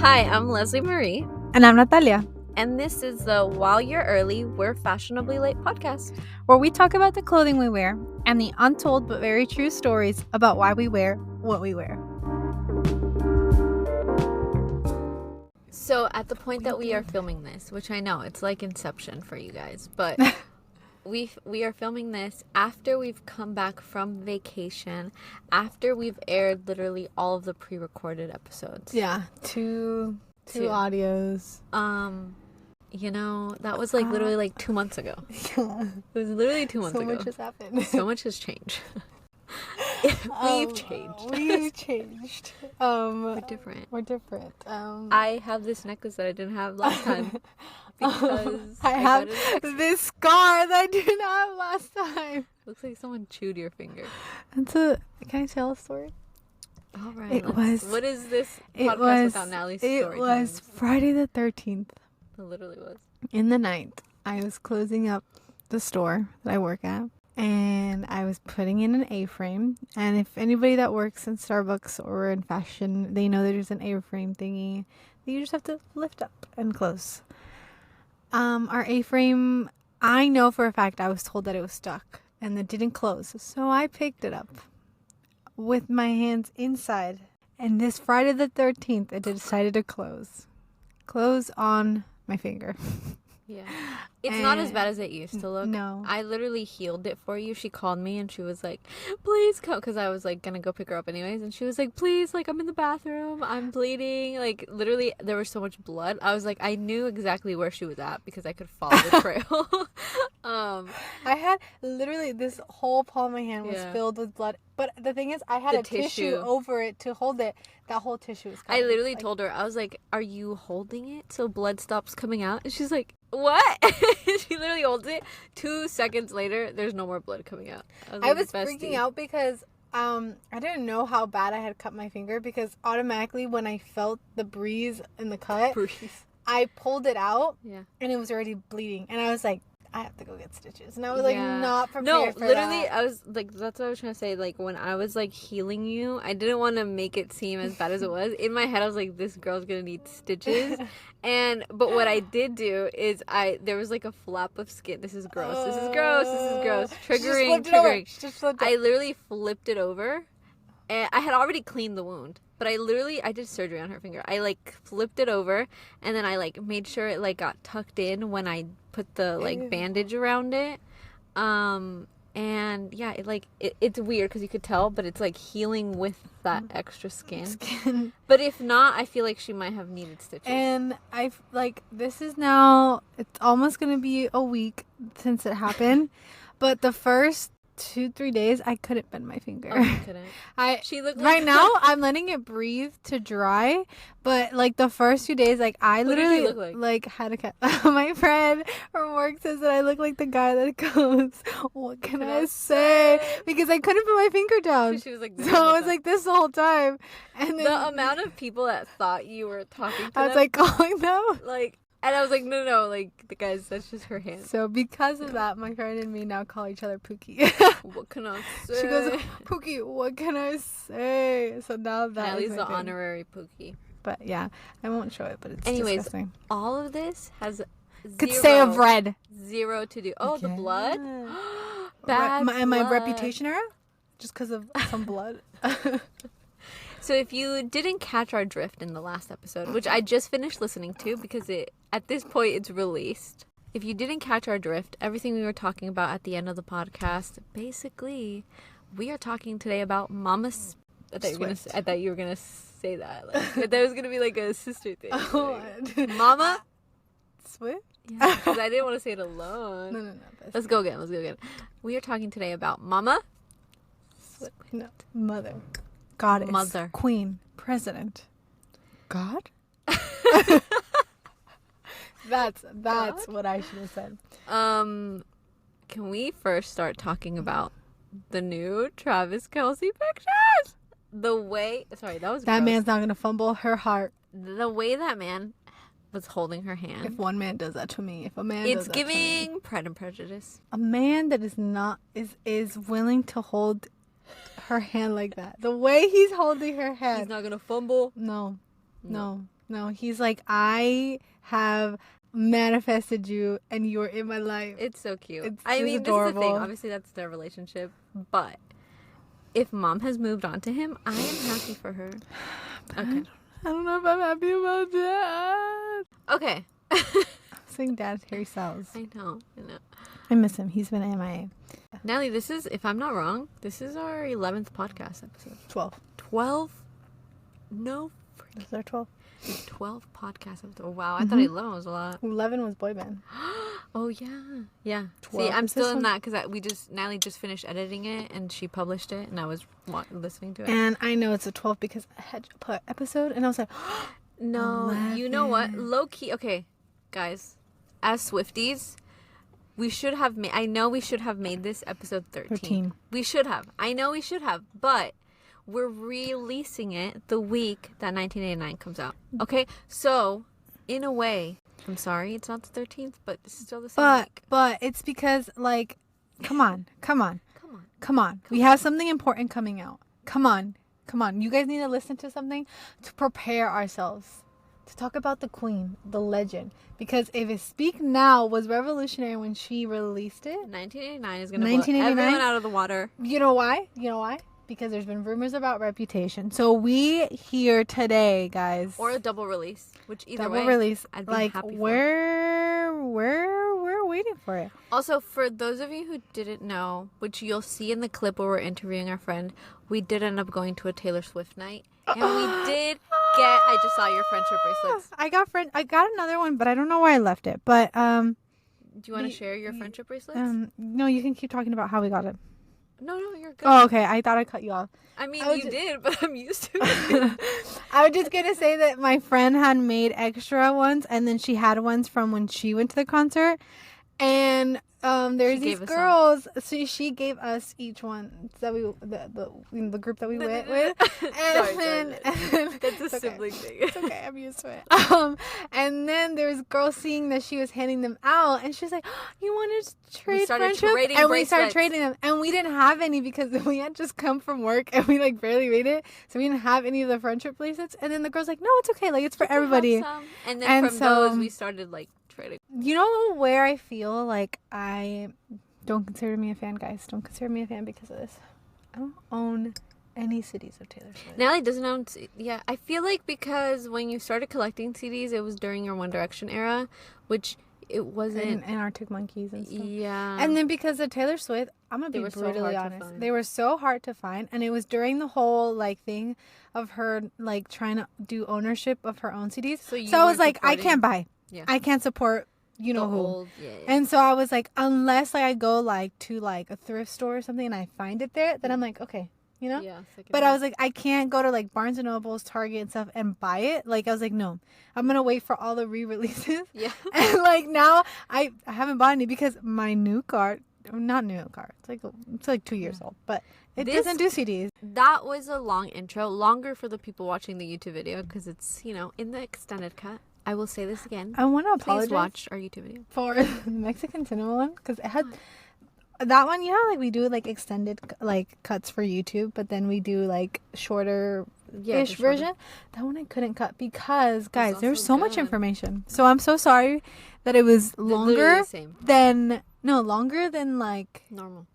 Hi, I'm Leslie Marie. And I'm Natalia. And this is the While You're Early, We're Fashionably Late podcast, where we talk about the clothing we wear and the untold but very true stories about why we wear what we wear. So at the point that we are filming this, which I know it's like Inception for you guys, but we are filming this after we've come back from vacation, after we've aired literally all of the pre-recorded episodes. Yeah, two audios. You know, that was like literally like 2 months ago. Yeah. It was literally 2 months ago. So much has happened. So much has changed. We've changed. We've changed. We're different. I have this necklace that I didn't have last time. Because I have this scar that I didn't have last time. Looks like someone chewed your finger. Can I tell a story? All right. What is this podcast without Natalie's story? It was Friday the 13th. It literally was. In the night, I was closing up the store that I work at, and I was putting in an A-frame. And if anybody that works in Starbucks or in fashion, they know there's an A-frame thingy that you just have to lift up and close. Our A-frame, I know for a fact I was told that it was stuck and it didn't close. So I picked it up with my hands inside. And this Friday the 13th, it decided to close. Close on my finger. Yeah. It's not as bad as it used to look. No. I literally healed it for you. She called me and she was like, please come. Because I was like going to go pick her up anyways. And she was like, please, like, I'm in the bathroom. I'm bleeding. Like, literally, there was so much blood. I was like, I knew exactly where she was at because I could follow the trail. I had literally this whole palm of my hand was filled with blood. But the thing is, I had a tissue over it to hold it. That whole tissue was covered. I literally told her, I was like, are you holding it so blood stops coming out? And she's like, what? She literally holds it. 2 seconds later, there's no more blood coming out. I was freaking out because I didn't know how bad I had cut my finger, because automatically when I felt the breeze in the cut, I pulled it out and it was already bleeding. And I was like, I have to go get stitches. And I was like, not prepared for that. No, literally, I was like, that's what I was trying to say. Like, when I was like healing you, I didn't want to make it seem as bad as it was. In my head, I was like, this girl's gonna need stitches. But what I did do is there was like a flap of skin. This is gross. Triggering. I literally flipped it over. And I had already cleaned the wound, but I did surgery on her finger. I like flipped it over, and then I like made sure it like got tucked in when I put the like bandage around it. And yeah, it's weird because you could tell, but it's like healing with that extra skin. But if not, I feel like she might have needed stitches. And this is now, it's almost gonna be a week since it happened, but the first 2-3 days I couldn't bend my finger. Oh, you couldn't. She looked right now I'm letting it breathe to dry, but like the first few days, like I literally like had a cat. My friend from work says that I look like the guy that goes, what can I say? Because I couldn't put my finger down. She was like, so I was like this the whole time. And then the amount of people that thought you were talking to I was like calling them like. And I was like, no, like, the guys, that's just her hand. So because of that, my friend and me now call each other Pookie. What can I say? She goes, Pookie, what can I say? So now that Allie's the honorary Pookie. But yeah, I won't show it, but it's disgusting. All of this has could say of red. Zero to do. Oh, the blood? Bad blood. My reputation era? Just because of some blood. So if you didn't catch our drift in the last episode, which I just finished listening to because at this point it's released. If you didn't catch our drift, everything we were talking about at the end of the podcast, basically, we are talking today about Mama's. I thought you were gonna say that. Like, that was gonna be like a sister thing. Like, Mama Swift. Yeah, because I didn't want to say it alone. No. Let's go again. We are talking today about Mama Swift. No, Mother. Goddess, Mother, Queen, President, God. That's God? What I should have said. Can we first start talking about the new Travis Kelce pictures? That man's not gonna fumble her heart. The way that man was holding her hand. If one man does that to me, it's giving Pride and Prejudice. A man that is willing to hold her hand like that. The way he's holding her hand. He's not gonna fumble. No. No, he's like, I have manifested you and you're in my life. It's so cute. It's I mean, adorable. this is the thing. Obviously, that's their relationship. But if mom has moved on to him, I am happy for her. Okay. I don't know if I'm happy about that. Okay. I'm saying Dad's Harry Styles. I know. I miss him. He's been MIA. Natalie, this is, if I'm not wrong, this is our 11th podcast episode. 12. 12? No. This is our 12. 12 podcast episodes. Oh, wow. I thought 11 was a lot. 11 was boy band. Oh, yeah. Yeah. 12. See, I'm Is still this in one? that because Natalie just finished editing it and she published it and I was listening to it. And I know it's a 12 because I had to put episode and I was like, No, 11. you know what? Low key. Okay, guys, as Swifties, we should have made. I know we should have made this episode 13. We should have. I know we should have, but we're releasing it the week that 1989 comes out. Okay, so in a way, I'm sorry, it's not the 13th, but it's still the same week. But it's because, like, come on. We have something important coming out. Come on. You guys need to listen to something to prepare ourselves. To talk about the queen, the legend. Because if it Speak Now was revolutionary when she released it. 1989 is going to blow everyone out of the water. You know why? Because there's been rumors about Reputation. So we here today, guys. Or a double release, which either way. Double release. I'd be like, happy for. we're waiting for it. Also, for those of you who didn't know, which you'll see in the clip where we're interviewing our friend, we did end up going to a Taylor Swift night. And we did I just saw your friendship bracelets. I got another one, but I don't know where I left it. But do you want to share your friendship bracelets? No, you can keep talking about how we got it. No, you're good. Oh, okay. I thought I cut you off. I mean, you did, but I'm used to it. I was just gonna say that my friend had made extra ones, and then she had ones from when she went to the concert, and there's these girls. So she gave us each one that the group that we went with. And That's a sibling thing. It's okay. I'm used to it. And then there's girls seeing that she was handing them out, and she's like, "You want to trade friendships?" And we started trading them, and we didn't have any because we had just come from work and we like barely made it, so we didn't have any of the friendship bracelets. And then the girl's like, "No, it's okay. Like it's for everybody." And then from those we started like trading. You know where I feel like I don't consider me a fan, guys. Don't consider me a fan because of this. I don't own any CDs of Taylor Swift. Natalie doesn't own. Yeah, I feel like because when you started collecting CDs, it was during your One Direction era, which it wasn't. And Arctic Monkeys and stuff. Yeah. And then because of Taylor Swift, I'm gonna be brutally honest. They were so hard to find, and it was during the whole like thing of her like trying to do ownership of her own CDs. So I was like, I can't buy. Yeah. I can't support you know who. Yeah. And so I was like, unless like I go like to like a thrift store or something and I find it there, then I'm like, okay, you know? Yeah. But I was like, I can't go to like Barnes and Nobles, Target and stuff and buy it. Like I was like, no, I'm gonna wait for all the re-releases. Yeah. And like now I haven't bought any because my new car, not new car, it's like 2 years old, but it doesn't do CDs. That was a long intro, longer for the people watching the YouTube video because it's, you know, in the extended cut. I will say this again. I want to apologize. Please watch our YouTube video. For the Mexican cinema one. Because it had... That one, you know, like we do like extended like cuts for YouTube. But then we do like shorter-ish version. That one I couldn't cut because, guys, there's so much information. So I'm so sorry that it was longer than... No, longer than like... normal.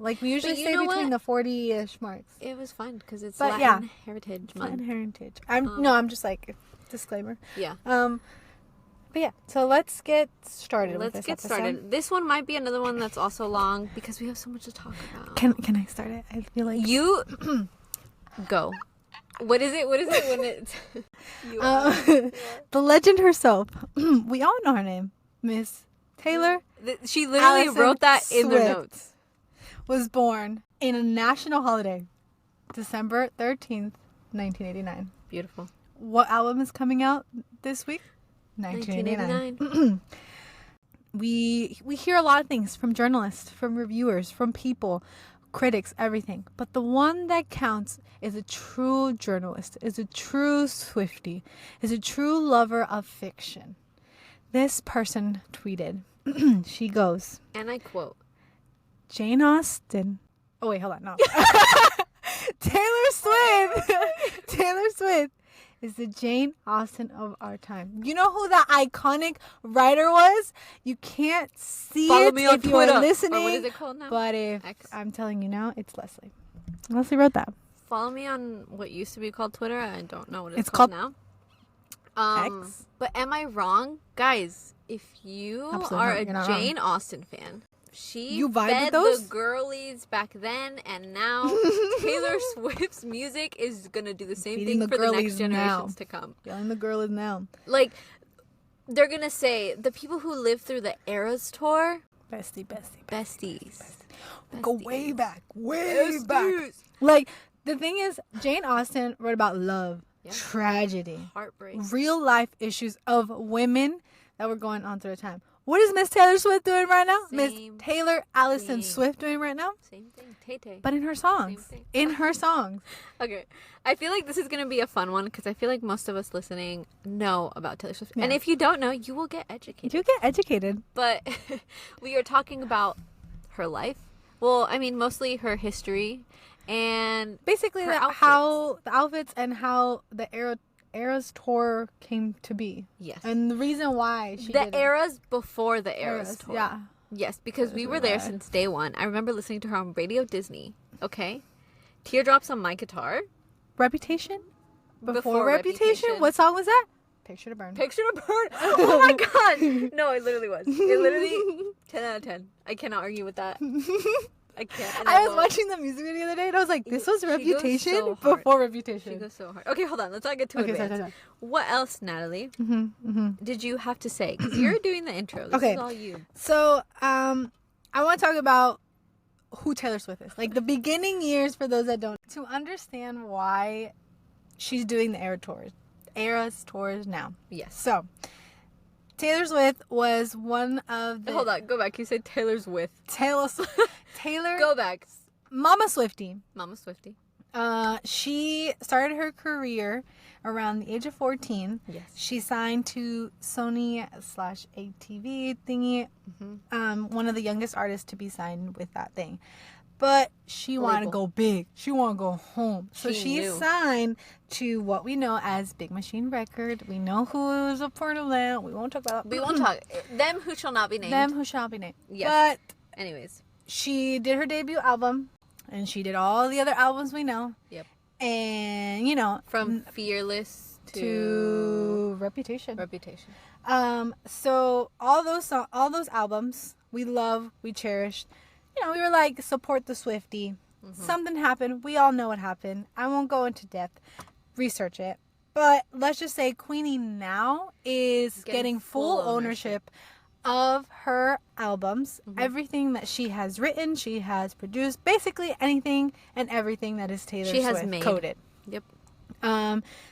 Like we usually stay between the 40-ish marks. It was fun because it's Latin Heritage Month. Latin Heritage. I'm just like... Disclaimer. Yeah. But yeah, so let's get started. Let's get started. This one might be another one that's also long because we have so much to talk about. Can I start it? I feel like you go. What is it when it's the legend herself? We all know her name, Miss Taylor. She literally Allison wrote that in Swift the notes. Was born in a national holiday, December 13th, 1989. Beautiful. What album is coming out this week? 1989. We hear a lot of things from journalists, from reviewers, from people, critics, everything. But the one that counts is a true journalist, is a true Swiftie, is a true lover of fiction. This person tweeted, she goes, and I quote, Jane Austen. Oh, wait, hold on. No. Taylor Swift is the Jane Austen of our time. You know who that iconic writer was? You can't see Follow it me on if Twitter. you're listening. Or what is it called now? But if X. I'm telling you now, it's Leslie. Leslie wrote that. Follow me on what used to be called Twitter. I don't know what it's called now. X. But am I wrong? Guys, if you Absolutely are not. a You're not Jane wrong. Austen fan, You vibe fed with those? the girlies back then, and now Taylor Swift's music is gonna do the same Feeding thing the for the next girlies generations now. to come. Yelling the girl is now. Like, they're gonna say the people who lived through the Eras tour, Bestie. besties. Go way back. Way back. Besties. Like, the thing is, Jane Austen wrote about love, Yeah. tragedy, Heartbreak. real life issues of women that were going on through a time. What is Miss Taylor Swift doing right now? Miss Same Taylor Allison thing. Swift doing right now? Same thing. Tay Tay. But in her songs. Same thing. In her songs. Okay, I feel like this is gonna be a fun one because I feel like most of us listening know about Taylor Swift, and Yeah. if you don't know, you will get educated. You get educated. But we are talking about her life. Well, I mean, mostly her history, and Basically, Her how the outfits and how the Eras tour came to be. yes, And the reason why she the did it. eras before the Eras tour. Yeah. Yes, because we Those were were there bad. since day one. I remember listening to her on Radio Disney. Okay, Teardrops on My Guitar. Reputation? Before Reputation? Reputation. What song was that? Picture to Burn. Picture to Burn. Oh my god! No, it literally was. It literally 10 out of 10. I cannot argue with that. I can't. And I was won't. watching the music video the other day and I was like, this was She goes Reputation so hard. before Reputation. She goes so hard. Okay, hold on. Let's not get too Okay, advanced. sorry. What else, Natalie, Mm-hmm. did you have to say? Because you're doing the intro. This Okay. is all you. So, I want to talk about who Taylor Swift is. Like the beginning years for those that don't. To understand why she's doing the Eras tours now. Yes. So, Taylor Swift was one of the... Hold on. Go back. You said Taylor's with. Taylor Go back. Mama Swiftie. Mama Swiftie. She started her career around the age of 14. Yes. She signed to Sony/ATV thingy. One of the youngest artists to be signed with that thing. But she wanted to Label. go big. She wanted to go home. So She she knew. signed to what we know as Big Machine Record. We know who is a part of that. We won't talk about that. We won't talk. Them who shall not be named. Them who shall be named. Yes. But Anyways. she did her debut album. And she did all the other albums we know. Yep. And, you know, From Fearless to Reputation. Reputation. So all those albums we love, we cherished. You know, we were like, support the Swiftie. Something happened. We all know what happened. I won't go into depth. Research it. But let's just say Queenie now is getting full ownership of her albums. Everything that she has written, she has produced. Basically anything and everything that is Taylor She Swift has made. coded. Yep.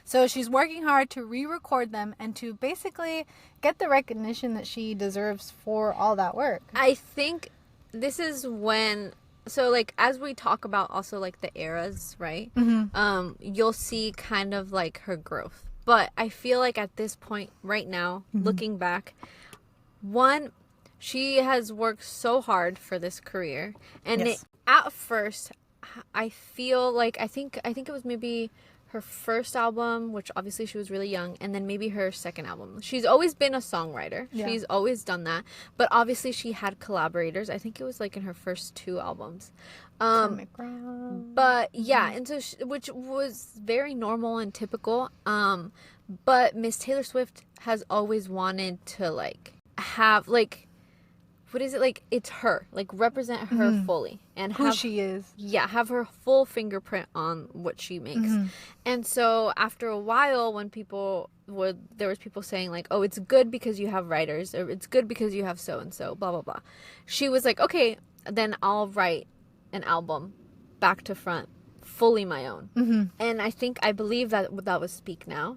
So she's working hard to re-record them and to basically get the recognition that she deserves for all that work. I think this is when, so like as we talk about also like the eras, right? You'll see kind of like her growth. But I feel like at this point right now, looking back, one, she has worked so hard for this career, and Yes. at first, I feel like I think it was maybe her first album, which obviously she was really young, and then maybe her second album. She's always been a songwriter. Yeah. She's always done that, but obviously she had collaborators. I think it was like in her first two albums. But yeah, and so which was very normal and typical. But Miss Taylor Swift has always wanted to like have like, what is it, like it's her, like represent her fully and Who have she is. yeah, have her full fingerprint on what she makes. And so after a while, when there was people saying like, oh, it's good because you have writers, or it's good because you have so and so, blah blah blah. She was like, okay, then I'll write an album back to front, fully my own. And I believe that was Speak Now.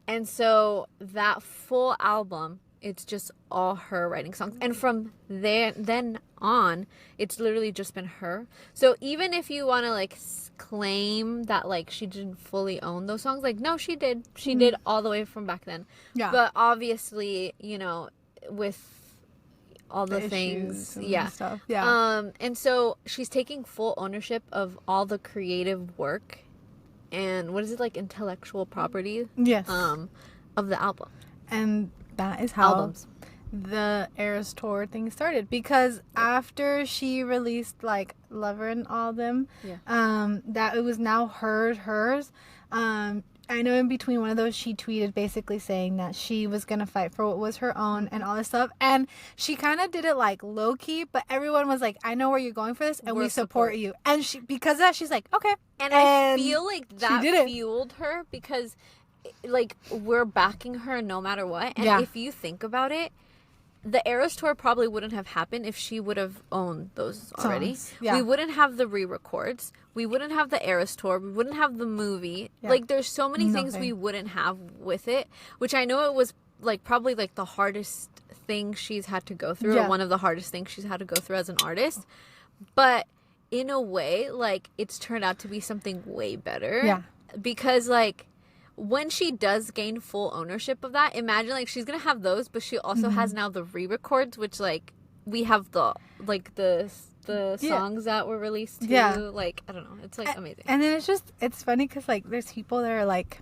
And so that full album, it's just all her writing songs. And from then on, it's literally just been her. So even if you want to like claim that like she didn't fully own those songs, like no, she did. She did all the way from back then. Yeah. But obviously, you know, with all the issues things, and stuff. Yeah. and so she's taking full ownership of all the creative work and what is it, like, intellectual property? Yes. Of the album. And that is how Albums. the Eras Tour thing started, because after she released like Lover and all them, that it was now hers. I know in between one of those she tweeted basically saying that she was gonna fight for what was her own and all this stuff, and she kind of did it like low key, but everyone was like, I know where you're going for this, and we support you. And she, because of that, she's like, okay. And I feel like that fueled her, because like we're backing her no matter what. And if you think about it, the Eras Tour probably wouldn't have happened if she would have owned those already. We wouldn't have the re-records. We wouldn't have the Eras Tour. We wouldn't have the movie. Like, there's so many things we wouldn't have with it, which I know it was like probably like the hardest thing she's had to go through, or one of the hardest things she's had to go through as an artist. But in a way, like, it's turned out to be something way better. Yeah. Because, like, when she does gain full ownership of that, imagine, like, she's gonna have those, but she also has now the re-records, which, like, we have the songs that were released too. Like, I don't know, it's like amazing. And then it's funny because, like, there's people that are like,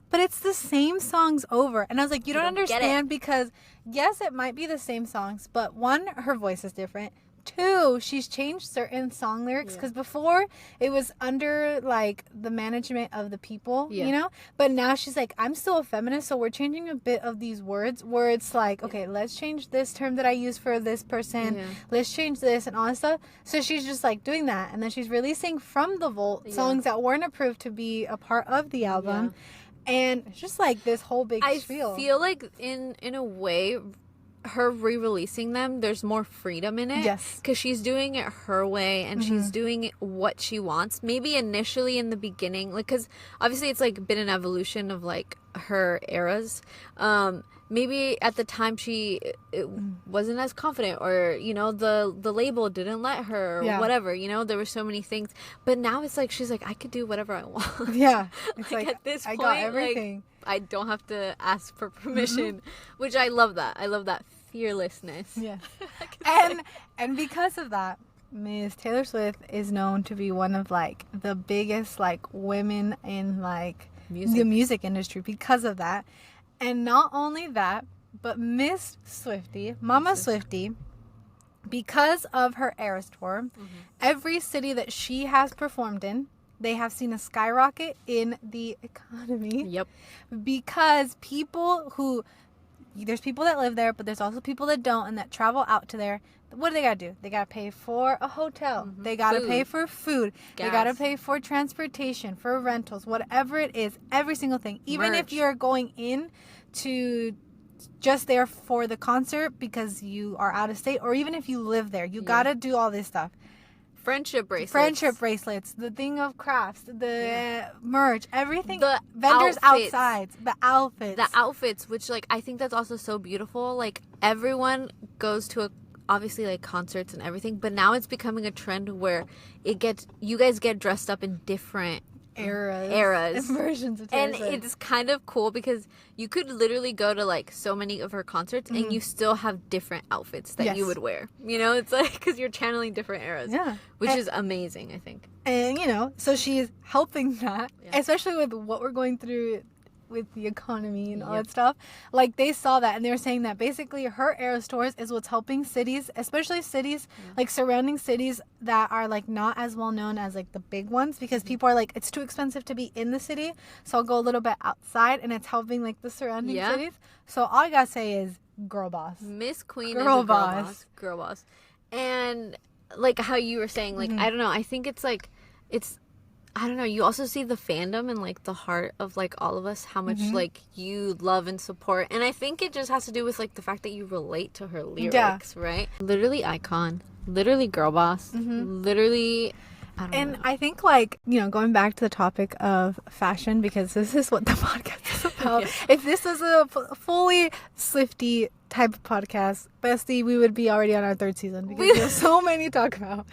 but it's the same songs over, and I was like, you don't understand, because yes, it might be the same songs, but one, her voice is different. Two, she's changed certain song lyrics, because before it was under like the management of the people, you know, but now she's like, I'm still a feminist, so we're changing a bit of these words where it's like, okay, let's change this term that I use for this person, let's change this and all that stuff. So she's just like doing that, and then she's releasing from the vault songs that weren't approved to be a part of the album, and it's just like this whole big spiel. I feel like in a way, her re-releasing them, there's more freedom in it. Yes. Because she's doing it her way, and she's doing what she wants. Maybe initially in the beginning, like, because obviously it's like been an evolution of like her eras. Maybe at the time it wasn't as confident, or, you know, the label didn't let her, or whatever, you know, there were so many things. But now it's like she's like, I could do whatever I want. Yeah. It's like at this point, I got everything. Like, I don't have to ask for permission, which I love that. I love that fearlessness. Yeah. and because of that, Miss Taylor Swift is known to be one of like the biggest like women in like the music industry because of that. And not only that, but Miss Swiftie, Mama Swiftie, because of her Eras Tour, every city that she has performed in, they have seen a skyrocket in the economy. Yep. Because there's people that live there, but there's also people that don't and that travel out to there. What do they got to do? They got to pay for a hotel. They got to pay for food. Gas. They got to pay for transportation, for rentals, whatever it is, every single thing. Even if you're going in to just there for the concert because you are out of state, or even if you live there, you got to do all this stuff. Friendship bracelets, the thing of crafts, the merch, everything, the vendors outside, the outfits, which, like, I think that's also so beautiful. Like, everyone goes to obviously like concerts and everything, but now it's becoming a trend where you guys get dressed up in different eras and versions of Taylor Swift. It's kind of cool because you could literally go to like so many of her concerts and you still have different outfits that you would wear, you know. It's like, because you're channeling different eras, which is amazing, I think. And, you know, so she's helping that, especially with what we're going through with the economy and all that stuff. Like, they saw that, and they were saying that basically her Eras Tours is what's helping cities, especially cities like surrounding cities that are like not as well known as like the big ones, because people are like, it's too expensive to be in the city, so I'll go a little bit outside, and it's helping like the surrounding cities. So all I gotta say is girl boss. Miss Queen girl is a boss. Girl boss. And like how you were saying, like, I don't know, I think it's like, I don't know, you also see the fandom and like the heart of like all of us, how much like you love and support. And I think it just has to do with like the fact that you relate to her lyrics, right? Literally icon, literally girl boss, literally. I think, like, you know, going back to the topic of fashion, because this is what the podcast is about. If this was a fully Swiftie type of podcast, bestie, we would be already on our 3rd season, because there's so many to talk about.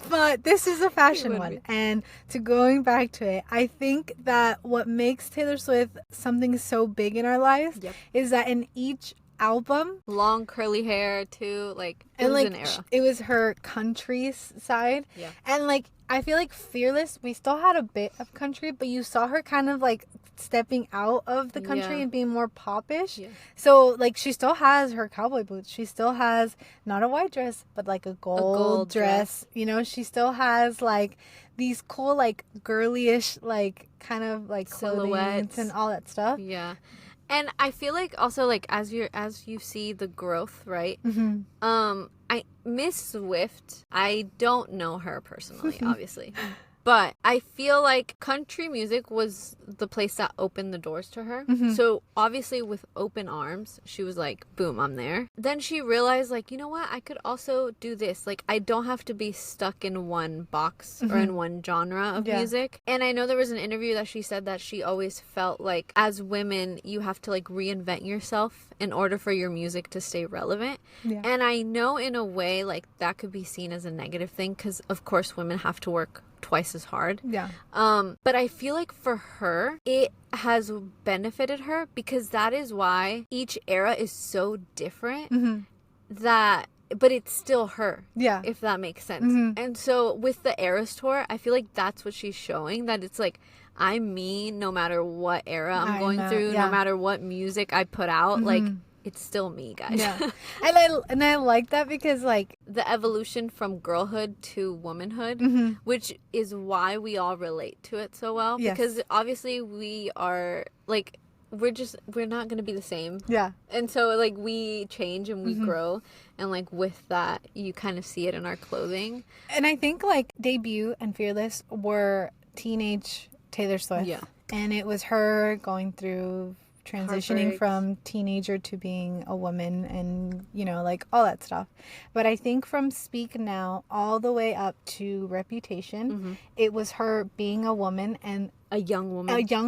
But this is a fashion one. And to going back to it, I think that what makes Taylor Swift something so big in our lives is that in each album, long curly hair too, like, it was an era. It was her country side, and like, I feel like Fearless, we still had a bit of country, but you saw her kind of like stepping out of the country and being more popish. Yeah. So like she still has her cowboy boots. She still has not a white dress, but like a gold dress. You know, she still has like these cool like girlyish like kind of like silhouettes and all that stuff. Yeah. And I feel like also like as you see the growth, right? I Miss Swift, I don't know her personally, obviously. But I feel like country music was the place that opened the doors to her. So obviously with open arms, she was like, boom, I'm there. Then she realized like, you know what? I could also do this. Like I don't have to be stuck in one box or in one genre of music. And I know there was an interview that she said that she always felt like as women, you have to like reinvent yourself in order for your music to stay relevant. Yeah. And I know in a way like that could be seen as a negative thing because of course women have to work twice as hard. Yeah. But I feel like for her, it has benefited her because that is why each era is so different that, but it's still her. Yeah. If that makes sense. And so with the Eras tour, I feel like that's what she's showing, that it's like, I'm me no matter what era I'm going through, no matter what music I put out, like, it's still me, guys. Yeah. and I like that because like the evolution from girlhood to womanhood, which is why we all relate to it so well. Yes. Because obviously we are like, we're not going to be the same. Yeah. And so like we change and we grow. And like with that, you kind of see it in our clothing. And I think like Debut and Fearless were teenage Taylor Swift. Yeah. And it was her going through transitioning from teenager to being a woman and, you know, like all that stuff. But I think from Speak Now all the way up to Reputation, it was her being a woman and a young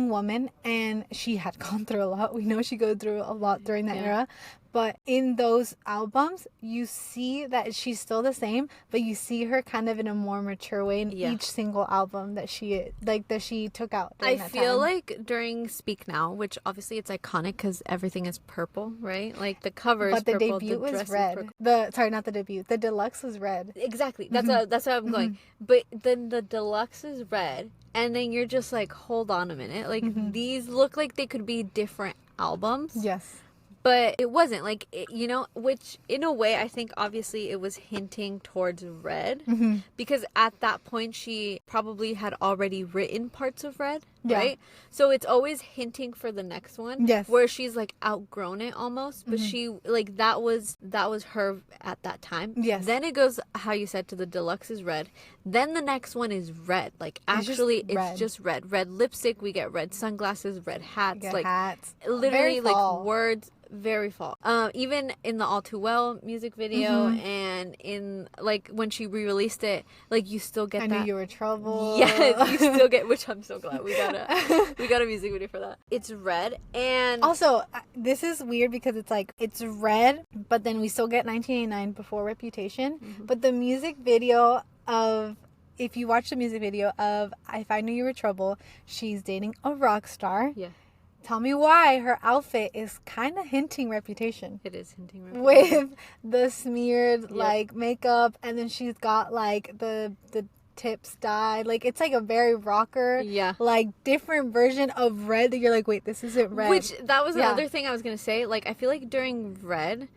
woman, and she had gone through a lot. We know she go through a lot during that era. But in those albums, you see that she's still the same, but you see her kind of in a more mature way in each single album that she took out. I feel like during Speak Now, which obviously it's iconic because everything is purple, right? Like the cover is purple. But the debut was red. Not the debut. The deluxe was red. Exactly. That's how I'm going. But then the deluxe is red. And then you're just like, hold on a minute. Like, these look like they could be different albums. Yes. But it wasn't. Like, you know, which in a way, I think obviously it was hinting towards Red. Because at that point, she probably had already written parts of Red. Yeah. Right? So it's always hinting for the next one. Yes. Where she's like outgrown it almost. But she, like, that was her at that time. Yes. Then it goes, how you said, to the deluxe is Red. Then the next one is red. Like, actually, it's just red. Red lipstick. We get red sunglasses, red hats. Like, hats. Literally, like, words. Very fall. Even in the All Too Well music video and in, like, when she re-released it, like, you still get that. I Knew You Were Trouble. Yes, you still get, which I'm so glad we got a music video for that. It's red, and also, this is weird because it's like, it's red, but then we still get 1989 before Reputation, but the music video of, if you watch the music video of If I Knew You Were Trouble, she's dating a rock star. Yeah. Tell me why her outfit is kind of hinting Reputation. It is hinting Reputation. With the smeared, like, makeup, and then she's got, like, the tips dyed. Like, it's like a very rocker, like, different version of Red that you're like, wait, this isn't Red. Which, that was another thing I was going to say. Like, I feel like during Red,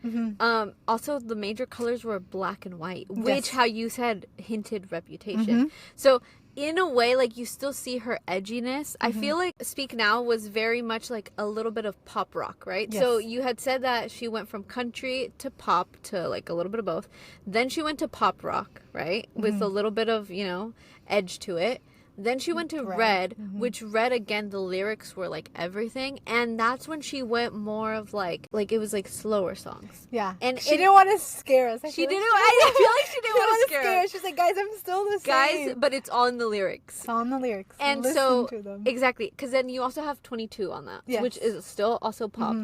also the major colors were black and white, which, how you said, hinted Reputation. So, in a way, like, you still see her edginess. I feel like Speak Now was very much like a little bit of pop rock, right? Yes. So you had said that she went from country to pop to, like, a little bit of both. Then she went to pop rock, right? With a little bit of, you know, edge to it. Then she went to Red, which Red, again, the lyrics were, like, everything. And that's when she went more of, like it was, like, slower songs. Yeah. And she didn't want to scare us. I feel like she didn't want to scare us. She's like, guys, I'm still the same. Guys, but it's all in the lyrics. It's all in the lyrics. And listen so, to them. Exactly. Because then you also have 22 on that, which is still also pop.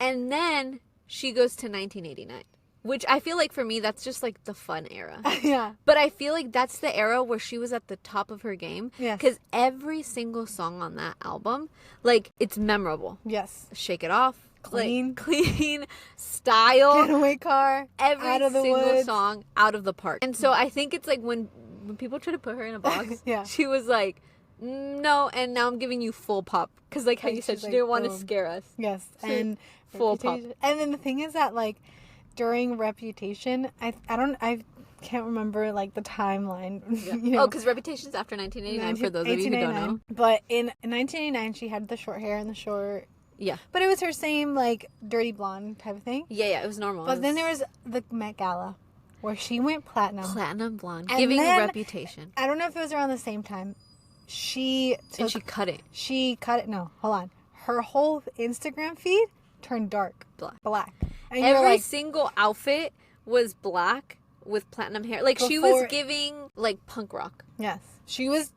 And then she goes to 1989. Which I feel like for me, that's just like the fun era. Yeah. But I feel like that's the era where she was at the top of her game. Yeah. Because every single song on that album, like, it's memorable. Yes. Shake It Off. Clean. Like, clean. Style. Getaway Car. Every single song out of the park. And so I think it's like when when people try to put her in a box, Yeah. she was like, no, and now I'm giving you full pop. Because, like how you said, she didn't want to scare us. Yes, So, and full pop. And then the thing is that, like, during Reputation, I can't remember, like, the timeline. Yeah. You know, because Reputation's after 1989, for those of you who don't know. But in 1989, she had the short hair and the short... Yeah. But it was her same, like, dirty blonde type of thing. Yeah, it was normal. But then there was the Met Gala, where she went platinum. Platinum blonde. And giving then, Reputation. I don't know if it was around the same time. She cut it. She cut it. No, hold on. Her whole Instagram feed turned dark. Black. And every single outfit was black with platinum hair. Like, she was giving, like, punk rock. Yes. She was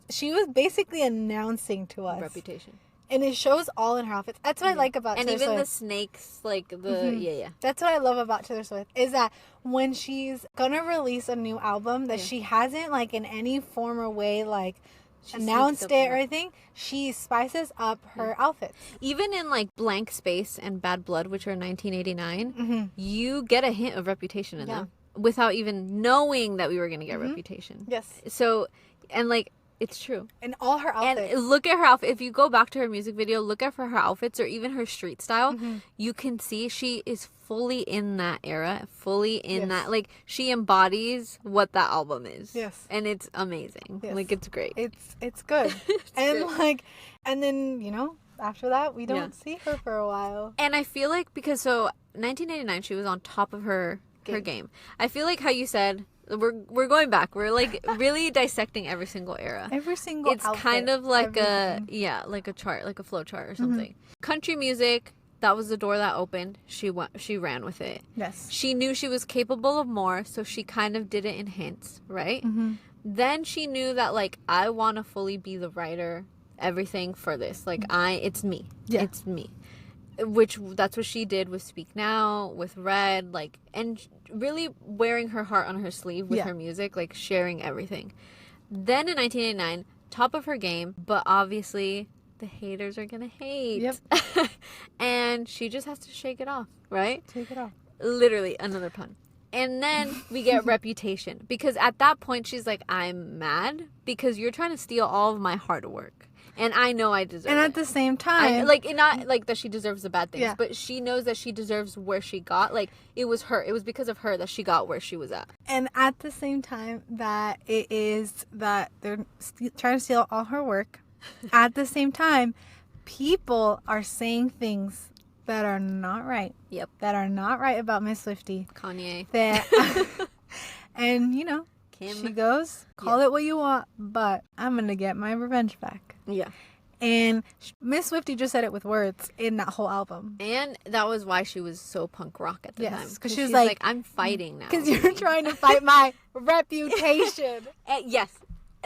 basically announcing to us Reputation. And it shows all in her outfits. That's what I like about Taylor Swift. And even the snakes, like the That's what I love about Taylor Swift, is that when she's gonna release a new album that she hasn't, like, in any form or way, like, announced it or anything, she spices up her outfits. Even in, like, Blank Space and Bad Blood, which are 1989, you get a hint of Reputation in them without even knowing that we were gonna get Reputation. Yes. So, and, like, it's true. And all her outfits. And look at her outfit. If you go back to her music video, look at her outfits or even her street style, you can see she is fully in that era, fully in that. Like, she embodies what that album is. Yes. And it's amazing. Yes. Like, it's great. It's good. And good. Like, and then, you know, after that, we don't see her for a while. And I feel like, because 1989, she was on top of her game. I feel like how you said... We're going back. We're, like, really dissecting every single era. Every single It's outfit, kind of like everything. like a chart, like a flow chart or something. Country music, that was the door that opened. She ran with it. Yes. She knew she was capable of more, so she kind of did it in hints, right? Then she knew that, like, I want to fully be the writer, everything for this. Like, it's me. Yeah. It's me. That's what she did with Speak Now, with Red, like, and really wearing her heart on her sleeve with her music, like, sharing everything. Then in 1989, top of her game, but obviously the haters are gonna hate. Yep. And she just has to shake it off, right? Take it off. Literally, another pun. And then we get Reputation, because at that point she's like, I'm mad because you're trying to steal all of my hard work. And I know I deserve it. And at the same time... not like that she deserves the bad things, but she knows that she deserves where she got. Like, it was her. It was because of her that she got where she was at. And at the same time that it is that they're trying to steal all her work, at the same time, people are saying things that are not right. Yep. That are not right about Miss Swiftie. Kanye. And, you know, she goes, call it what you want, but I'm going to get my revenge back. Yeah. And Miss Swiftie just said it with words in that whole album. And that was why she was so punk rock at the time. Because she was like, I'm fighting now. Because you're trying to fight my reputation. Yes.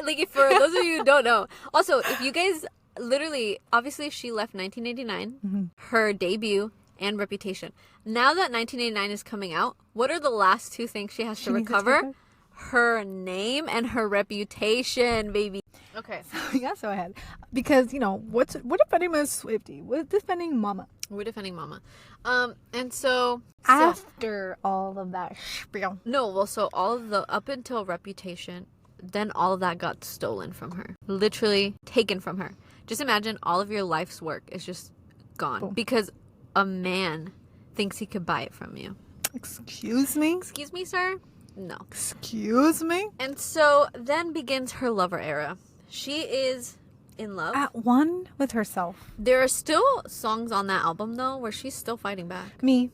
Like, for those of you who don't know. Also, if you guys literally, obviously she left 1989, her debut and Reputation. Now that 1989 is coming out, what are the last two things she has to recover? Her name and her reputation, baby. Okay. So we got so ahead. Because, you know, we're defending Miss Swiftie. We're defending Mama. We're defending Mama. And so after all of that spiel. No, well, so all of the, up until Reputation, then all of that got stolen from her. Literally taken from her. Just imagine all of your life's work is just gone. Boom. Because a man thinks he could buy it from you. Excuse me? Excuse me, sir? No. Excuse me? And so then begins her lover era. She is in love. At one with herself. There are still songs on that album, though, where she's still fighting back. Me.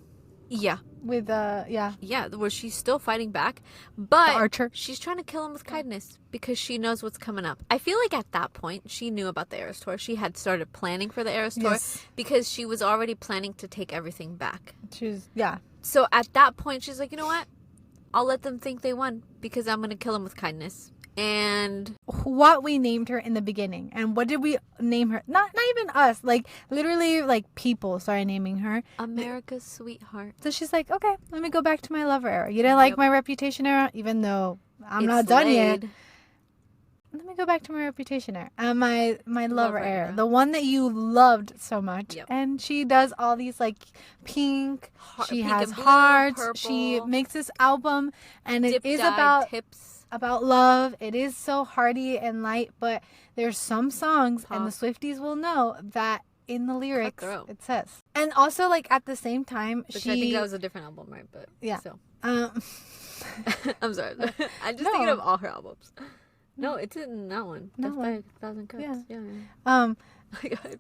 Yeah. With, yeah. Yeah, where she's still fighting back. But the Archer. She's trying to kill him with kindness because she knows what's coming up. I feel like at that point, she knew about the Eras Tour. She had started planning for the Eras Tour because she was already planning to take everything back. Yeah. So at that point, she's like, you know what? I'll let them think they won because I'm going to kill them with kindness. And what we named her in the beginning, and what did we name her? Not even us, like literally, like people started naming her America's sweetheart. So she's like, okay, let me go back to my lover era. You didn't like my Reputation era, even though I'm not done yet. Let me go back to my Reputation era, my lover era, the one that you loved so much. And she does all these like pink. She has hearts. Purple. She makes this album, and it is about tips. about love. It is so hearty and light, but there's some songs, and the Swifties will know that in the lyrics it says. And also, like, at the same time, I think that was a different album, right? But yeah. So. I'm sorry. I'm just thinking of all her albums. No, it's in that one. That's by 1,000 Cuts. Yeah. I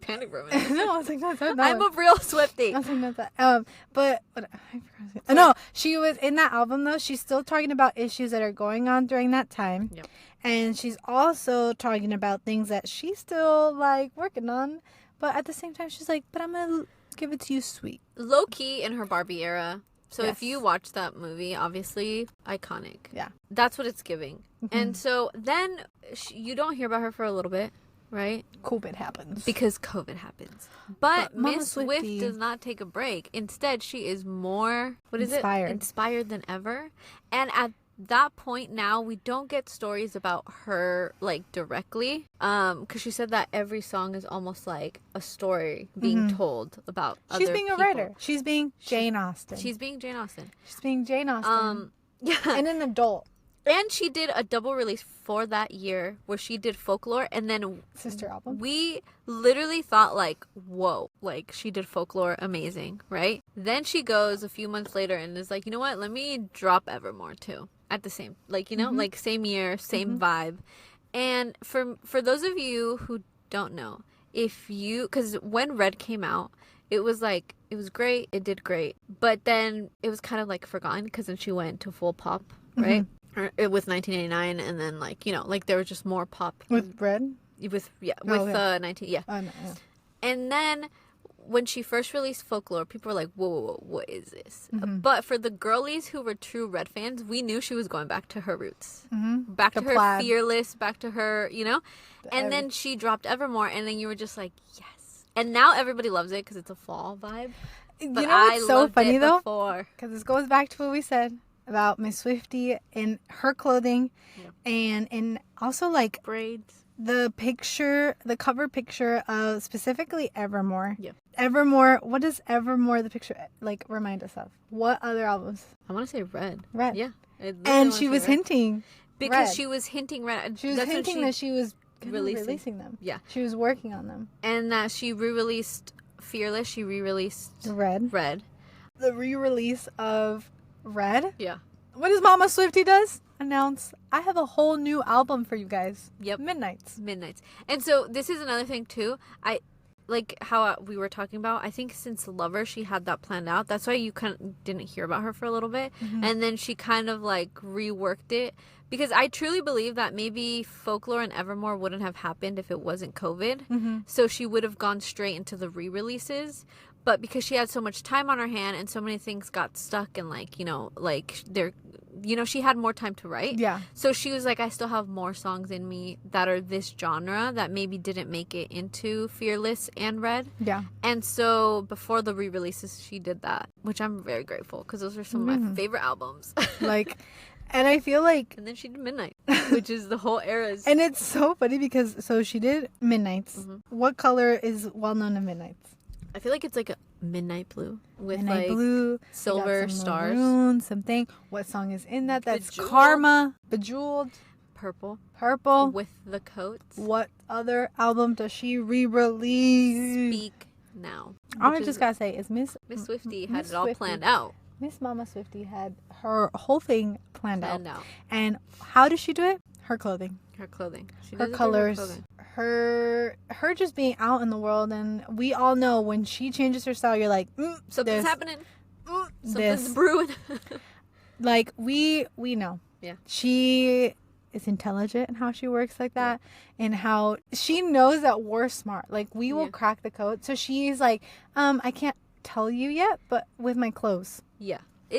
panicked for a minute. No, I was like, no, it's not that I'm a real Swiftie. I was like, not that. But I forgot. No, she was in that album though. She's still talking about issues that are going on during that time. Yep. And she's also talking about things that she's still like working on. But at the same time, she's like, but I'm gonna give it to you sweet. Low key in her Barbie era. So Yes. if you watch that movie, obviously iconic. Yeah. That's what it's giving. And so then you don't hear about her for a little bit, right? COVID happens. Because COVID happens. But Mama Miss Swift Swiftie does not take a break. Instead, she is more, inspired than ever. And at that point now, we don't get stories about her, like, directly. Because she said that every song is almost like a story being told about She's other being people. a writer. She's being Jane Austen. She's being Jane Austen. She's being Jane Austen. Yeah. And an adult. And she did a double release for that year where she did Folklore, and then Sister album. we literally thought, like, whoa, like, she did Folklore, amazing, right? Then she goes a few months later and is like, you know what, let me drop Evermore too at the same, like, you know, like, same year, same vibe. And for those of you who don't know, because when Red came out, it was like, it was great, it did great, but then it was kind of like forgotten because then she went to full pop, right? It was 1989, and then, like, you know, like, there was just more pop With Red? with 19 Oh, no, yeah. And then when she first released Folklore, people were like, whoa, what is this? But for the girlies who were true Red fans, we knew she was going back to her roots, back to her plaid. Fearless, back to her, you know. And then she dropped Evermore, and then you were just like, yes. And now everybody loves it because it's a fall vibe. But You know what's so funny though? Because this goes back to what we said about Miss Swiftie and her clothing, and also, like, braids. The cover picture of specifically Evermore. Yeah. Evermore. What does Evermore, the picture, like, remind us of? What other albums? I want to say Red. Red. Yeah. And she was hinting. Because Red. she was hinting Red. She was hinting that she was releasing them. Yeah. She was working on them. And that she re-released Fearless. She re-released Red. The re-release of Red. Yeah. What does Mama Swiftie does? Announce, I have a whole new album for you guys. Yep. Midnights. And so this is another thing too. I like how we were talking about. I think since Lover, she had that planned out. That's why you kind of didn't hear about her for a little bit. And then she kind of, like, reworked it. Because I truly believe that maybe Folklore and Evermore wouldn't have happened if it wasn't COVID. So she would have gone straight into the re-releases. But because she had so much time on her hand and so many things got stuck and, like, you know, like, she had more time to write. Yeah. So she was like, I still have more songs in me that are this genre that maybe didn't make it into Fearless and Red. Yeah. And so before the re-releases, she did that, which I'm very grateful because those are some of my favorite albums. Like, and I feel like... And then she did Midnight, which is the whole era's... And it's so funny because, so she did Midnights. What color is well known in Midnights? I feel like it's like a midnight blue with midnight like blue, silver some stars. Maroon, something. What song is in that? That's Bejeweled. Karma. Bejeweled. Purple. With the coats. What other album does she re-release? Speak Now. I just gotta say, is Miss Swiftie had Miss it all Swiftie. planned out. Miss Mama Swiftie had her whole thing planned out. out. And how does she do it? Her clothing. Her clothing. She Her does it through colors. clothing. Her just being out in the world, and we all know when she changes her style, you're like, something's this, happening. Something's this. brewing. Like, we know. Yeah. She is intelligent in how she works like that, and how she knows that we're smart. Like, we will crack the code. So she's like, I can't tell you yet, but with my clothes. Yeah.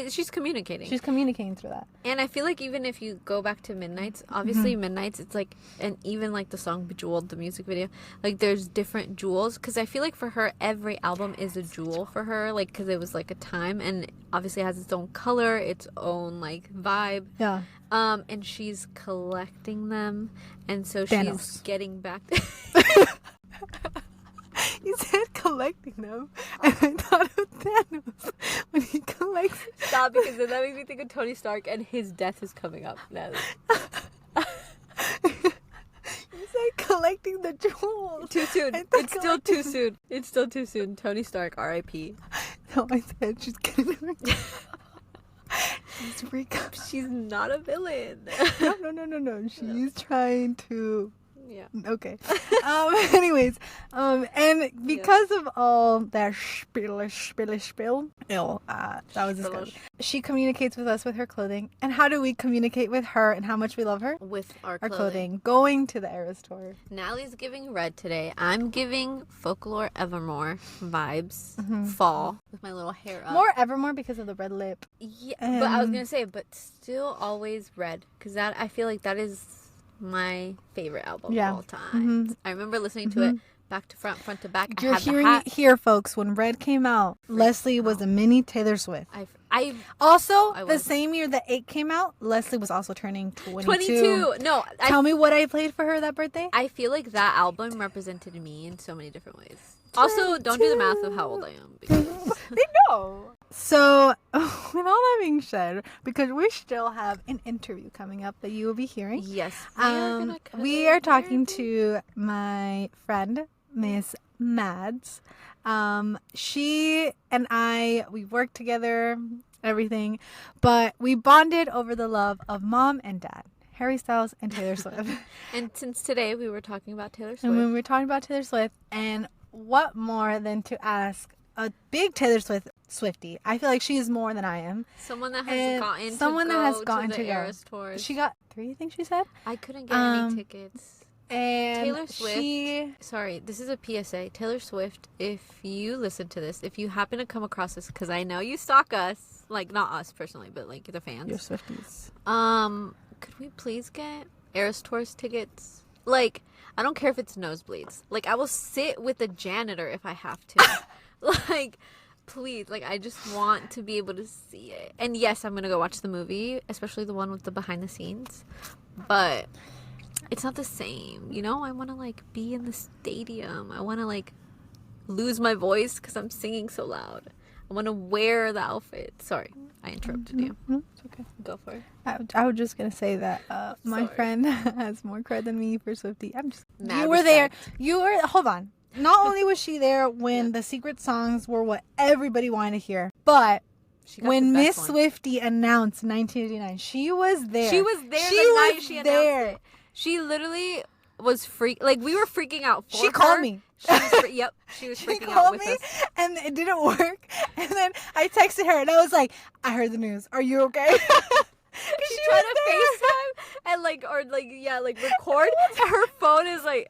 She's communicating. She's communicating through that. And I feel like even if you go back to Midnights, obviously Midnights, it's like, and even like the song Bejeweled, the music video, like there's different jewels. Because I feel like for her, every album is a jewel for her, like, because it was like a time, and obviously it has its own color, its own like vibe. Yeah. And she's collecting them, and so she's getting back. You said collecting them, and I thought of Thanos when he collects. Stop, because then that makes me think of Tony Stark, and his death is coming up. No. like collecting the jewels. Too soon. It's still too soon. It's still too soon. Tony Stark, R.I.P. No, I said she's getting she's freak out. She's not a villain. No. She's trying to. Yeah. Okay. Anyways, and because of all that spill, that was disgusting. She communicates with us with her clothing. And how do we communicate with her and how much we love her? With our clothing. Going to the Eras tour. Natalie's giving red today. I'm giving Folklore Evermore vibes. Fall. With my little hair up. More Evermore because of the red lip. Yeah, but I was going to say, but still always red. Because that, I feel like that is my favorite album of all time. I remember listening to it back to front to back. You're hearing it here, folks. When Red came out, Leslie was a mini Taylor Swift. The same year that 8 came out, Leslie was also turning 22. No, tell me what I played for her that birthday. I feel like that album represented me in so many different ways. Also, don't do the math of how old I am. Because they know. So, with all that being said, because we still have an interview coming up that you will be hearing. Yes. We are talking to my friend, Miss Mads. She and I, we worked together, everything, but we bonded over the love of mom and dad. Harry Styles and Taylor Swift. And since today we were talking about Taylor Swift. And when we were talking about Taylor Swift, and what more than to ask a big Taylor Swiftie? I feel like she is more than I am. Someone that has gotten to the Eras tours. She got 3, I think she said. I couldn't get any tickets. And Taylor Swift. Sorry, this is a PSA. Taylor Swift, if you listen to this, if you happen to come across this, because I know you stalk us, like not us personally, but like the fans. Your Swifties. Could we please get Eras tours tickets? Like, I don't care if it's nosebleeds. Like, I will sit with the janitor if I have to. Like, please. Like, I just want to be able to see it. And yes, I'm gonna go watch the movie, especially the one with the behind the scenes. But it's not the same, you know? I want to, like, be in the stadium. I want to, like, lose my voice because I'm singing so loud. I want to wear the outfit. Sorry, I interrupted you. It's okay. Go for it. I was just going to say that my friend has more cred than me for Swiftie. Mad you were respect. there. Hold on. Not only was she there when the secret songs were what everybody wanted to hear, but when Miss Swiftie announced 1989, she was there. She was there the night she announced it. She literally was we were freaking out for her. She called me. She was freaking out with us. And it didn't work. And then I texted her and I was like, I heard the news. Are you okay? She tried to FaceTime and record. Her phone is like,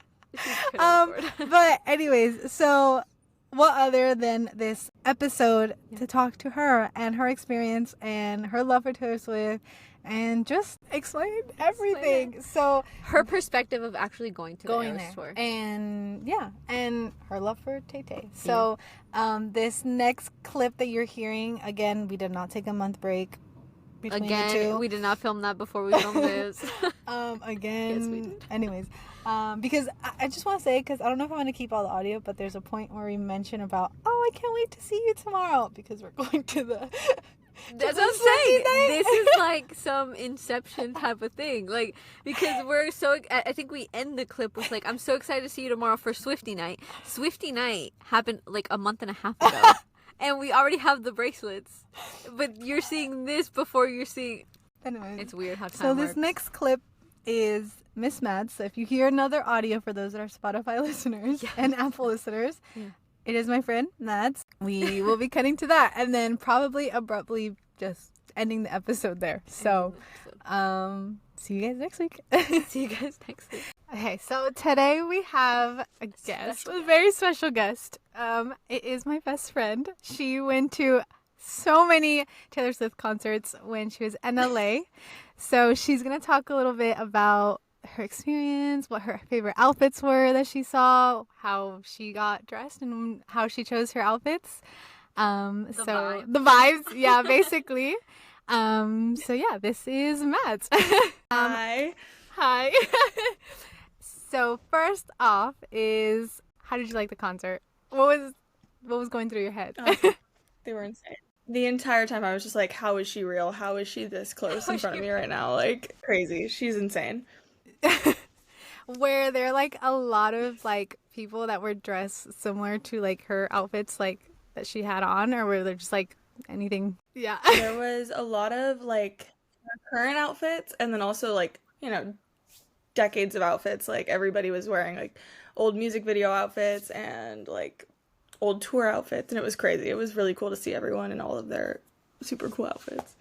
but anyways, so what other than this episode to talk to her and her experience and her love for Taylor Swift and just explain everything. So her perspective of actually going to the Eras tour. And her love for Tay Tay. So this next clip that you're hearing, again, we did not take a month break between the two. We did not film that before we filmed this. Again. Yes, we did. Anyways, because I just want to say, because I don't know if I'm going to keep all the audio, but there's a point where we mention about, I can't wait to see you tomorrow because we're going to the... That's what I'm saying. This is like some Inception type of thing. Like, because we're so... I think we end the clip with like, I'm so excited to see you tomorrow for Swiftie night. Swiftie night happened like a month and a half ago. And we already have the bracelets. But you're seeing this before you're seeing... Anyways. It's weird how time So works. this next clip is Miss Mads. So if you hear another audio for those that are Spotify listeners and Apple listeners... Yeah. It is my friend, Mads. We will be cutting to that and then probably abruptly just ending the episode there. So, see you guys next week. Okay, so today we have a guest, a very special guest. It is my best friend. She went to so many Taylor Swift concerts when she was in LA. So she's going to talk a little bit about her experience, what her favorite outfits were that she saw, how she got dressed, and how she chose her outfits. The vibes, yeah, basically. So yeah, this is Mads. Hi. So first off is, how did you like the concert? What was going through your head? They were insane. The entire time I was just like, how is she real? How is she this close in front of me right now? Like, crazy. She's insane. where there are like a lot of like people that were dressed similar to like her outfits like that she had on, or were there just like anything? Yeah. There was a lot of like current outfits and then also like, decades of outfits. Like everybody was wearing like old music video outfits and like old tour outfits, and it was crazy. It was really cool to see everyone in all of their super cool outfits.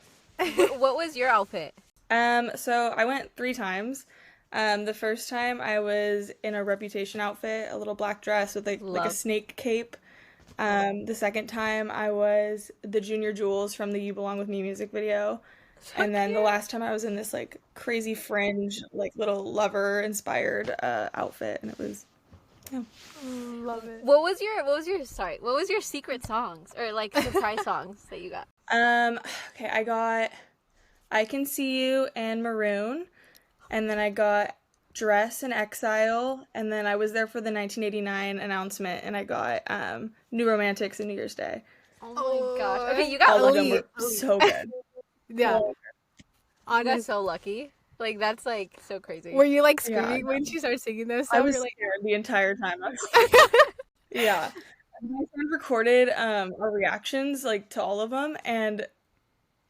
What was your outfit? So I went 3 times. The first time I was in a Reputation outfit, a little black dress with like a Love. snake cape. The second time I was the Junior Jules from the You Belong With Me music video. And then the last time I was in this like crazy fringe, like little lover inspired outfit, and it was Love it. What was your secret songs or like surprise songs that you got? okay, I got I Can See You and Maroon, and then I got Dress and Exile, and then I was there for the 1989 announcement, and I got New Romantics and New Year's Day. Oh my gosh. Okay, you got All of them elite. were so good. Yeah. You got Honest. so lucky. Like that's like so crazy. Were you like Yeah, screaming when she started singing those songs? I was You're like, scared the entire time. I was yeah. My friend recorded our reactions like to all of them, and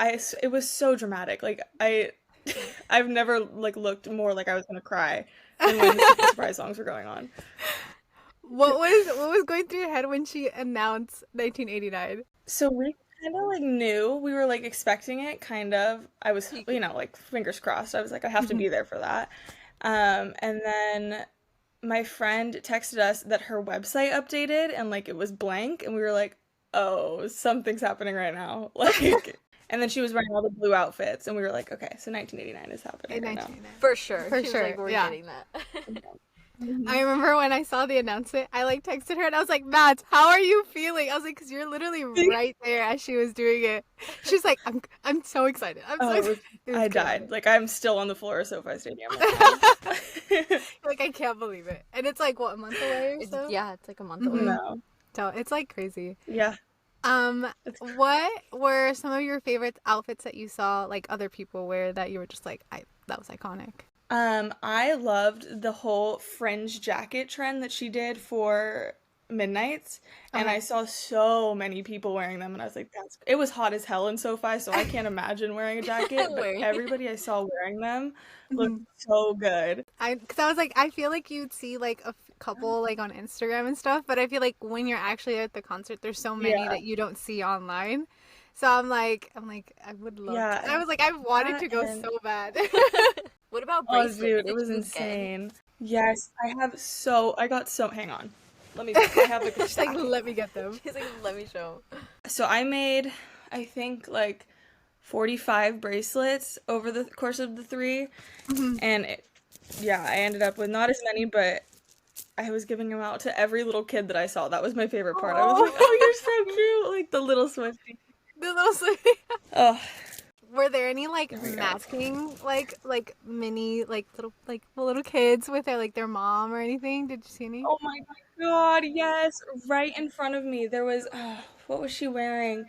it was so dramatic. Like I've never like looked more like I was gonna cry than when the Super Surprise songs were going on. what was going through your head when she announced 1989? So we kind of like knew, we were like expecting it, kind of. I was, like fingers crossed. I was like, I have to be there for that. And then my friend texted us that her website updated and like it was blank, and we were like, oh, something's happening right now. Like, and then she was wearing all the blue outfits, and we were like, okay, so 1989 is happening right now. For sure. For She was sure, like, we're yeah. getting that. I remember when I saw the announcement, I like texted her and I was like, Matt, how are you feeling? I was like, because you're literally right there as she was doing it. She's like, I'm so excited. I'm so excited. It was I good. died. Like, I'm still on the floor of SoFi Stadium. Like, I can't believe it. And it's like, what, a month away or so? Yeah, it's like a month away. No. So it's like crazy. Yeah. What were some of your favorite outfits that you saw like other people wear that you were just like, that was iconic? I loved the whole fringe jacket trend that she did for Midnights, and I saw so many people wearing them, and I was like, it was hot as hell in SoFi, so I can't imagine wearing a jacket, but everybody I saw wearing them looked so good. Because I was like, I feel like you'd see like a couple like on Instagram and stuff, but I feel like when you're actually at the concert, there's so many that you don't see online. So I'm like, I would love to. I was like, I wanted to go so bad. What about Oh, bracelets? dude, it was insane. Yes, I got so, hang on. I have the She's like, let me get them. She's like, let me show. So I made, I think, like 45 bracelets over the course of the 3. And I ended up with not as many, but I was giving them out to every little kid that I saw. That was my favorite part. I was like, oh, you're so cute. Like the little Swiftie. The little Swiftie. Oh. Were there any like matching like mini like little kids with their mom or anything? Did you see any? Oh my god, yes. Right in front of me. There was, what was she wearing?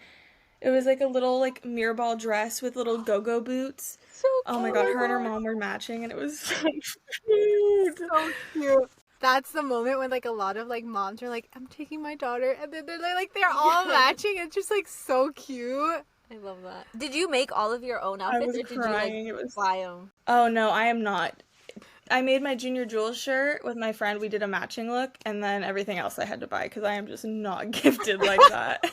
It was like a little like mirror ball dress with little go-go boots. So cute. Oh my god, her and her mom were matching, and it was so cute. So cute. That's the moment when like a lot of like moms are like, I'm taking my daughter, and then they're all matching. It's just like so cute. I love that. Did you make all of your own outfits, or did crying. you like buy them? Oh no, I am not. I made my Junior Jules shirt with my friend. We did a matching look, and then everything else I had to buy because I am just not gifted like that.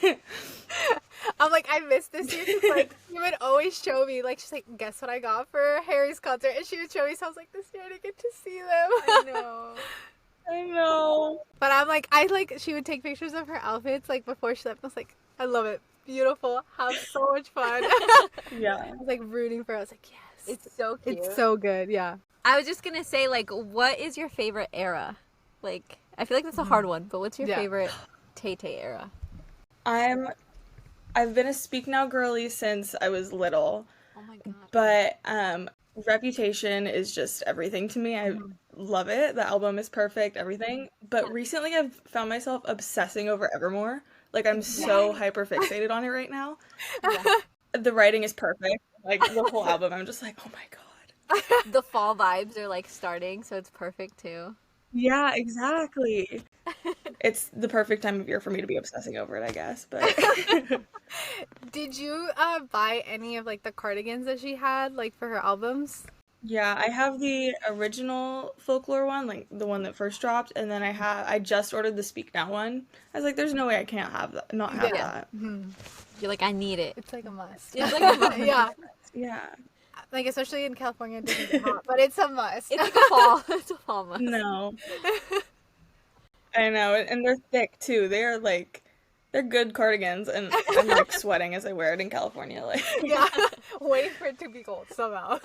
I'm like, I missed this year because like she would always show me, like, she's like, guess what I got for Harry's concert, and she would show me, so I was like, this year I didn't get to see them. I know. But I'm like, she would take pictures of her outfits like before she left. I was like, I love it. Beautiful. Have so much fun. Yeah. I was like rooting for her. I was like, yes. It's so cute. It's so good. Yeah. I was just gonna say, like, what is your favorite era? Like, I feel like that's a hard one, but what's your favorite Tay Tay era? I've been a Speak Now girly since I was little. Oh my god. But Reputation is just everything to me. I love it. The album is perfect, everything. But recently I've found myself obsessing over Evermore. Like, I'm so hyper fixated on it right now. The writing is perfect. Like, the whole album, I'm just like, oh my god. the fall vibes are like starting, so it's perfect too. Yeah, exactly. It's the perfect time of year for me to be obsessing over it, I guess. But Did you buy any of like the cardigans that she had like for her albums? yeah, I have the original folklore one, like the one that first dropped, and then I just ordered the Speak Now one. I was like, there's no way I can't have that, not have Yeah. that. You're like, I need it. It's like a must. It's like a must. Yeah. Yeah. Like especially in California, it doesn't get hot, but it's a must. It's like a fall. It's a fall month. No. I know, and they're thick too. They're good cardigans, and I'm like sweating as I wear it in California. Like, Yeah. Waiting for it to be cold somehow.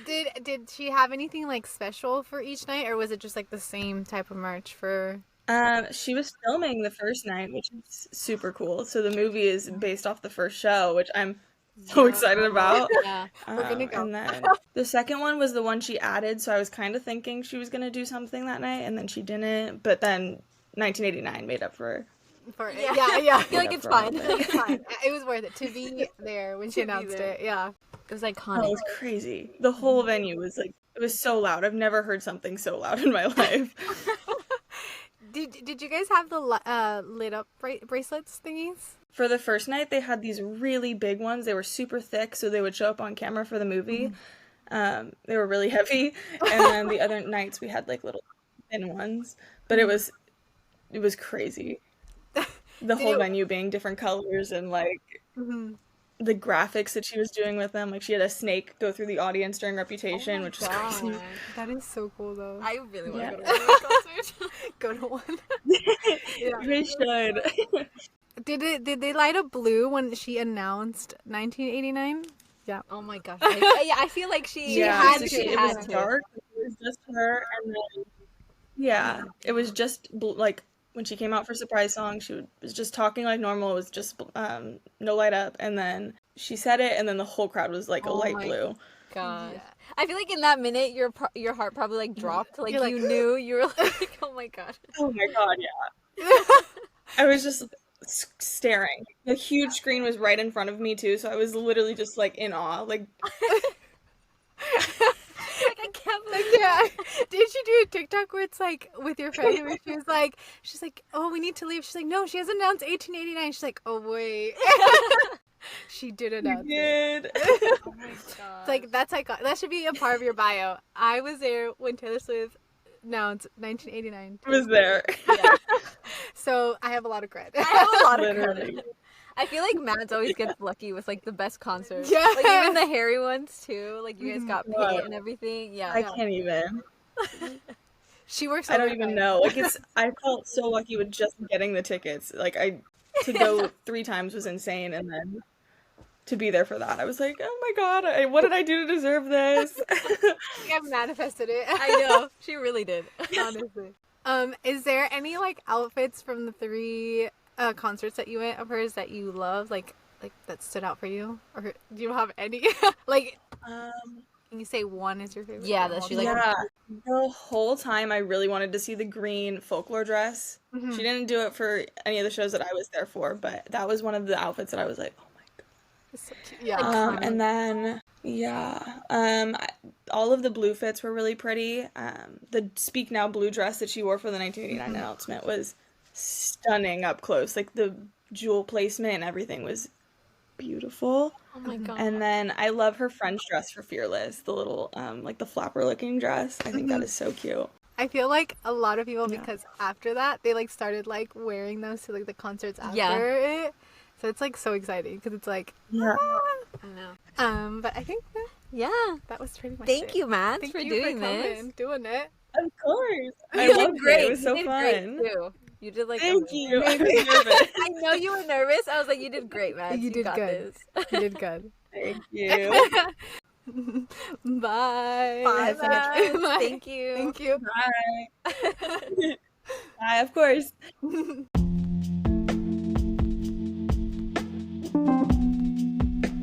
Did she have anything like special for each night, or was it just like the same type of merch for? she was filming the first night, which is super cool. So the movie is based off the first show, which I'm so excited about. Yeah. We're gonna go. And then the second one was the one she added, so I was kind of thinking she was gonna do something that night, and then she didn't. But then 1989 made up for. Yeah. I feel like it's fine. It's fine. It was worth it to be there when she To be announced there. it. Yeah. It was Oh, iconic. it was crazy. The whole venue was like, it was so loud. I've never heard something so loud in my life. Did you guys have the lit up bracelets thingies? For the first night, they had these really big ones. They were super thick, so they would show up on camera for the movie. They were really heavy. And then the other nights, we had like little thin ones. But it was crazy. The whole venue being different colors and like the graphics that she was doing with them. Like she had a snake go through the audience during Reputation, which was crazy. God. That is so cool though. I really want Yeah. to go to a concert. Go to one. We should. Did they light up blue when she announced 1989? Yeah. Oh my gosh. I feel like she had so to. it was dark. It was just her, and then it was just like when she came out for surprise song, was just talking like normal. It was just no light up, and then she said it, and then the whole crowd was like a light blue. God. Yeah. I feel like in that minute your heart probably like dropped. Like You're you like, knew you were like, oh my god. Oh my god, yeah. I was just staring. The huge screen was right in front of me too, so I was literally just like in awe. Like Like I can't believe Yeah. Did she do a TikTok where it's like with your friend where she's like, oh, we need to leave. She's like, no, she has announced 1889. She's like, oh wait. She did announce it. did. oh my god. It's like that's that should be a part of your bio. I was there when Taylor Swift announced 1989. I was there. Yeah. So I have a lot of credit. I have a lot of Literally. credit. I feel like Mads always gets lucky with like the best concerts. Yeah. Like even the hairy ones too. Like you guys got Wow. paid and everything. Yeah. I can't even. She works. I don't even know. Like I felt so lucky with just getting the tickets. Like to go 3 times was insane, and then to be there for that, I was like, oh my god, what did I do to deserve this? I've manifested it. I know. She really did. Honestly. Is there any like outfits from the 3 concerts that you went of hers that you love, like that stood out for you, or do you have any? Like, can you say one is your favorite? Yeah, that she like Yeah, the whole time I really wanted to see the green folklore dress. She didn't do it for any of the shows that I was there for, but that was one of the outfits that I was like, oh my god. It's so cute. Yeah. And then all of the blue fits were really pretty. The Speak Now blue dress that she wore for the 1989 announcement was stunning up close. Like the jewel placement and everything was beautiful. oh my god. And then I love her French dress for Fearless, the little like the flapper looking dress. I think that is so cute. I feel like a lot of people, because after that they like started like wearing those to like the concerts after it. So it's like so exciting because it's like Yeah. I know. but I think Yeah. that was pretty much Thank it. you, Matt, Thank for you doing for this. coming, doing it. Of course. I You did loved great. it. It was so You did fun. great, too. You did like Thank amazing. you. I was nervous. I know you were nervous. I was like, you did great, Matt. You did got good. This. You did good. Thank you. Bye. Bye, Yes, so much Matt. Bye. Thank you. Thank you. Bye. Bye, of course.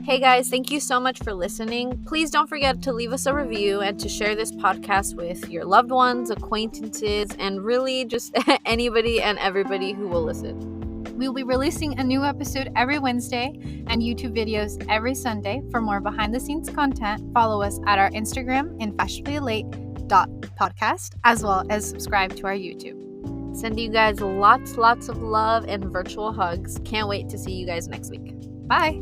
Hey guys, thank you so much for listening. Please don't forget to leave us a review and to share this podcast with your loved ones, acquaintances, and really just anybody and everybody who will listen. We'll be releasing a new episode every Wednesday and YouTube videos every Sunday. For more behind-the-scenes content, follow us at our Instagram, infashionablyelate.podcast, as well as subscribe to our YouTube. Send you guys lots of love and virtual hugs. Can't wait to see you guys next week. Bye!